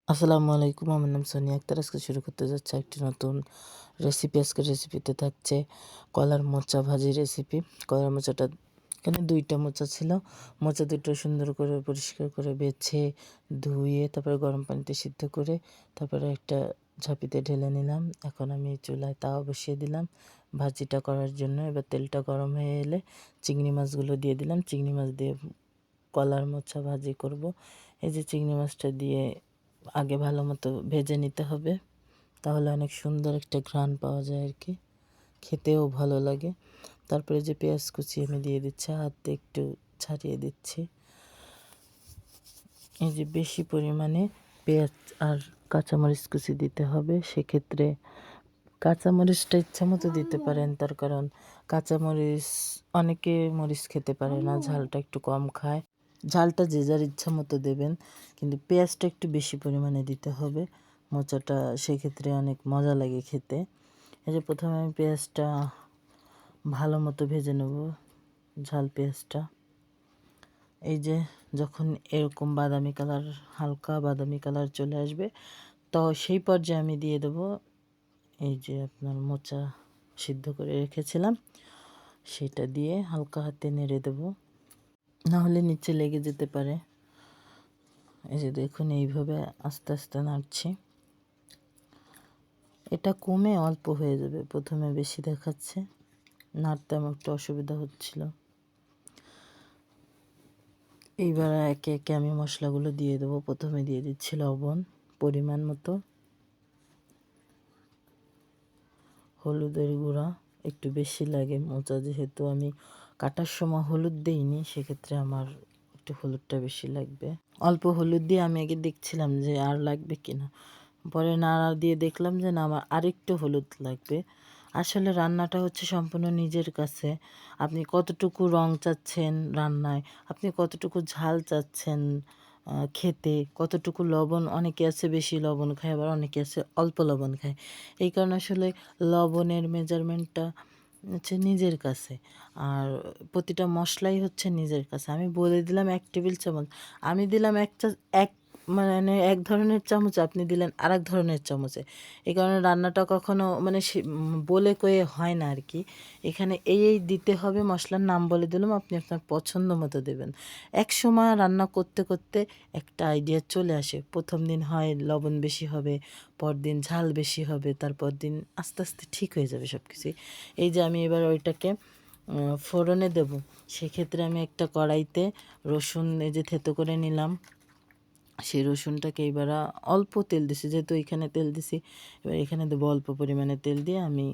আসসালামু আলাইকুম, আমার নাম সোনিয়া আক্তার। আজকে শুরু করতে যাচ্ছে একটি নতুন রেসিপি। আজকের রেসিপিতে থাকছে কলার মোচা ভাজি রেসিপি। কলার মোচাটা এখানে 2টা মোচা ছিল। মোচা দুটো সুন্দর করে পরিষ্কার করে বেছে ধুয়ে তারপরে গরম পানিতে সিদ্ধ করে তারপরে একটা ঝাঁপিতে ঢেলে নিলাম। এখন আমি চুলায় তাওয়া বসিয়ে দিলাম ভাজিটা করার জন্য। এবার তেলটা গরম হয়ে এলে চিংড়ি মাছগুলো দিয়ে দিলাম। চিংড়ি মাছ দিয়ে কলার মোচা ভাজি করব। এই যে চিংড়ি মাছটা দিয়ে আগে ভালো মতো ভেজে নিতে হবে, তাহলে অনেক সুন্দর একটা ঘ্রাণ পাওয়া যায় আর কি, খেতেও ভালো লাগে। তারপরে যে পেঁয়াজ কুচি আমি দিয়ে দিচ্ছি, হাত দিয়ে একটু ছাড়িয়ে দিচ্ছি। এই যে বেশি পরিমাণে পেঁয়াজ আর কাঁচামরিচ কুচি দিতে হবে। সেক্ষেত্রে কাঁচামরিচটা ইচ্ছা মতো দিতে পারেন, তার কারণ কাঁচামরিচ অনেকে মরিচ খেতে পারে না, ঝালটা একটু কম খায়। ঝালটা যে যার ইচ্ছা মতো দেবেন, কিন্তু পেঁয়াজটা একটু বেশি পরিমাণে দিতে হবে। মোচাটা সেক্ষেত্রে অনেক মজা লাগে খেতে। এই যে প্রথমে আমি পেঁয়াজটা ভালো মতো ভেজে নেব, ঝাল পেঁয়াজটা। এই যে যখন এরকম বাদামি কালার, হালকা বাদামি কালার চলে আসবে, তো সেই পর্যায়ে আমি দিয়ে দেবো এই যে আপনার মোচা সিদ্ধ করে রেখেছিলাম, সেটা দিয়ে হালকা হাতে নেড়ে দেবো, নাহলে নিচে লেগে যেতে পারে। এই যে দেখুন, এইভাবে আস্তে আস্তে নাড়ছি। এটা কমে অল্প হয়ে যাবে, প্রথমে বেশি দেখাচ্ছে, নাড়তে আমার একটু অসুবিধা হচ্ছিল। এইবার একে একে আমি মশলাগুলো দিয়ে দেবো। প্রথমে দিয়ে দিচ্ছি লবণ পরিমাণ মতো, হলুদের গুঁড়া একটু বেশি লাগে মোচা, যেহেতু আমি কাটার সময় হলুদ দিইনি, সেক্ষেত্রে আমার একটু হলুদটা বেশি লাগবে। অল্প হলুদ দিয়ে আমি আগে দেখছিলাম যে আর লাগবে কিনা, পরে নাড়া দিয়ে দেখলাম যে না, আমার আরেকটু হলুদ লাগবে। আসলে রান্নাটা হচ্ছে সম্পূর্ণ নিজের কাছে। আপনি কতটুকু রং চাচ্ছেন রান্নায়, আপনি কতটুকু ঝাল চাচ্ছেন খেতে, কতটুকু লবণ, অনেকে আছে বেশি লবণ খায়, আবার অনেকে আছে অল্প লবণ খায়। এই কারণে আসলে লবণের মেজারমেন্টটা হচ্ছে নিজের কাছে, আর প্রতিটা মশলাই হচ্ছে নিজের কাছে। আমি বলে দিলাম 1 টেবিল চামচ, আমি দিলাম এক মানে এক ধরনের চামচ, আপনি দিলেন আরেক ধরনের চামচে। এই কারণে রান্নাটা কখনো মানে বলে কয়ে হয় না আর কি। এখানে এই দিতে হবে, মশলার নাম বলে দিলাম, আপনি আপনার পছন্দ মতো দেবেন। এক সময় রান্না করতে করতে একটা আইডিয়া চলে আসে। প্রথম দিন হয় লবণ বেশি হবে, পরদিন ঝাল বেশি হবে, তারপর দিন আস্তে আস্তে ঠিক হয়ে যাবে সব কিছুই। এই যে আমি এবার ওইটাকে ফোড়নে দেব। সেক্ষেত্রে আমি একটা কড়াইতে রসুন এই যে থেতো করে নিলাম, সেই রসুনটাকে এবার অল্প তেল দিছি, যেহেতু এখানে তেল দিছি, এবার এখানে দেবো অল্প পরিমাণে তেল দিয়ে আমি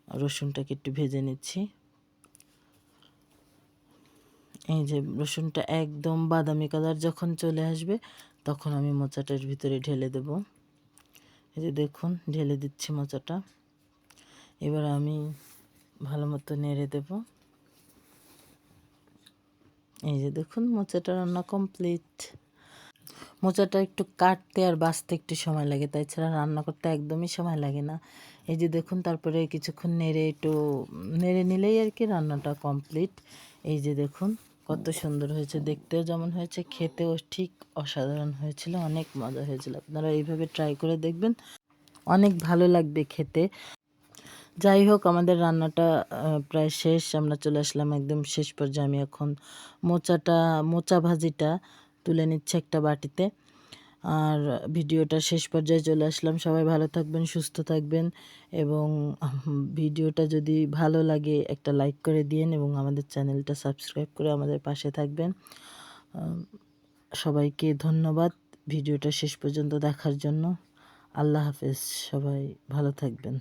রসুনটাকে একটু ভেজে নিচ্ছি। এই যে রসুনটা একদম বাদামি কালার যখন চলে আসবে, তখন আমি মোচাটার ভিতরে ঢেলে দেব। এই যে দেখুন, ঢেলে দিচ্ছি মোচাটা। এবার আমি ভালো মতো নেড়ে দেব। এই যে দেখুন, মোচাটা রান্না কমপ্লিট। মোচাটা একটু কাটতে আর বাছতে একটু সময় লাগে, তাই ছাড়া রান্না করতে একদমই সময় লাগে না। এই যে দেখুন, তারপরে কিছুক্ষণ একটু নেড়ে নিলেই আর কি রান্নাটা কমপ্লিট। এই যে দেখুন কত সুন্দর হয়েছে, দেখতেও যেমন হয়েছে, খেতেও ঠিক অসাধারণ হয়েছিল, অনেক মজা হয়েছিল। আপনারা এইভাবে ট্রাই করে দেখবেন, অনেক ভালো লাগবে খেতে। যাই হোক, আমাদের রান্নাটা প্রায় শেষ, আমরা চলে আসলাম একদম শেষ পর্যায়ে। আমি এখন মোচা ভাজিটা তুলে নিচ্ছি একটা বাটিতে। আর ভিডিওটা শেষ পর্যায়ে চলে আসলাম। সবাই ভালো থাকবেন, সুস্থ থাকবেন, এবং ভিডিওটা যদি ভালো লাগে একটা লাইক করে দিন, এবং আমাদের চ্যানেলটা সাবস্ক্রাইব করে আমাদের পাশে থাকবেন। সবাইকে ধন্যবাদ ভিডিওটা শেষ পর্যন্ত দেখার জন্য। আল্লাহ হাফেজ, সবাই ভালো থাকবেন।